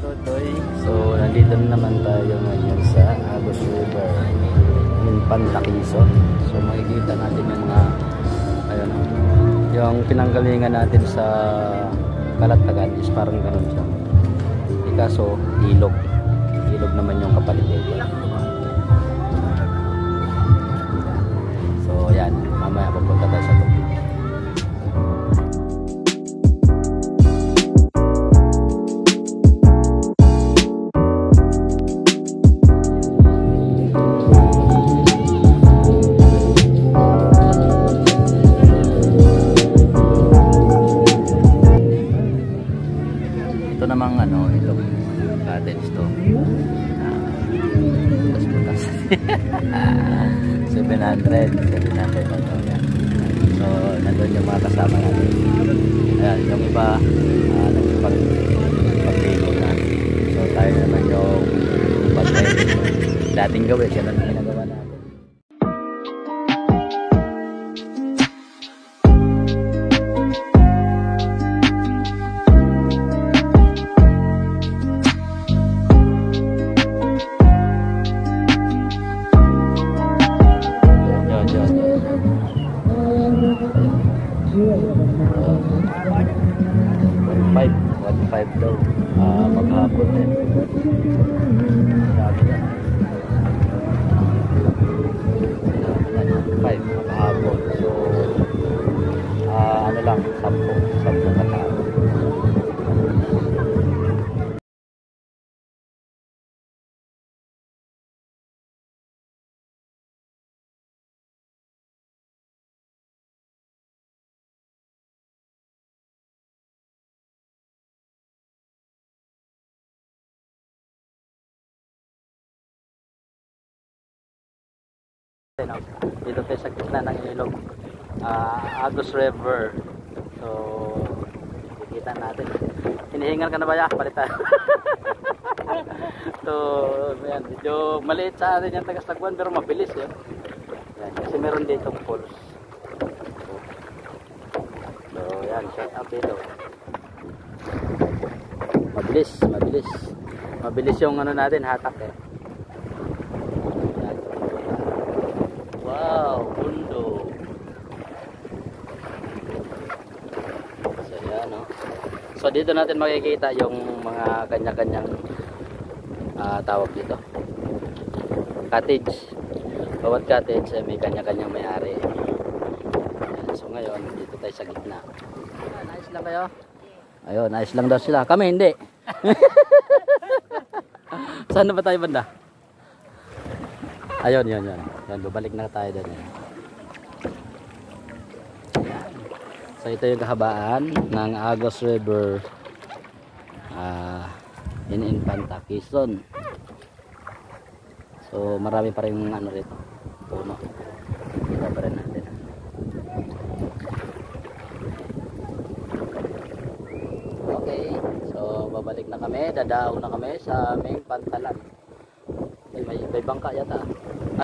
Totoy. So nandito na naman tayo ngayon sa Agos River in Pantaquison. So makikita natin yung mga ayun, yung pinanggalingan natin sa Kalatagan is parang ganun siya. Kaso ilog naman yung kapalit dito. So yan, mamaya pupunta tayo sa tubig. Ito namang ano, ilog cottage to. Butas-butas. 700 na to yan. So nandun yung mga kasama natin. Ayan, yung iba nagpag-ligo na. So tayo naman yung dating gawin. Yan ang ginagawa natin. $1.5 daw maghapon din. Sabi na 5 maghapon. So ano lang 10 katao. Dito tayo sa gitna ng ilog, Agos River. So nakikita natin. Hinihingal ka na ba ya? Palitan. So yan, medyo maliit sa atin yung Tagas-Tagwan pero mabilis yun. Yan, kasi meron ditong falls. So yan, shout out dito. Mabilis yung ano natin, hatak eh. Wow, bundo. So yan, no? So dito natin makikita yung mga kanya-kanyang tawag dito, cottage. Bawat cottage ay may kanya-kanyang may-ari. So ngayon dito tayo sa gitna. Nice lang kayo. Ayun, nice lang daw sila. Kami hindi. Saan na ba tayo banda? Ayun, yun. Yan, babalik na tayo doon. So ito yung kahabaan ng Agos River in Pantaquison. So marami pa rin ano rito, puno. Kita pa rin natin. Okay, so babalik na kami, dadaaw na kami sa aming pantalan. May bangka yata.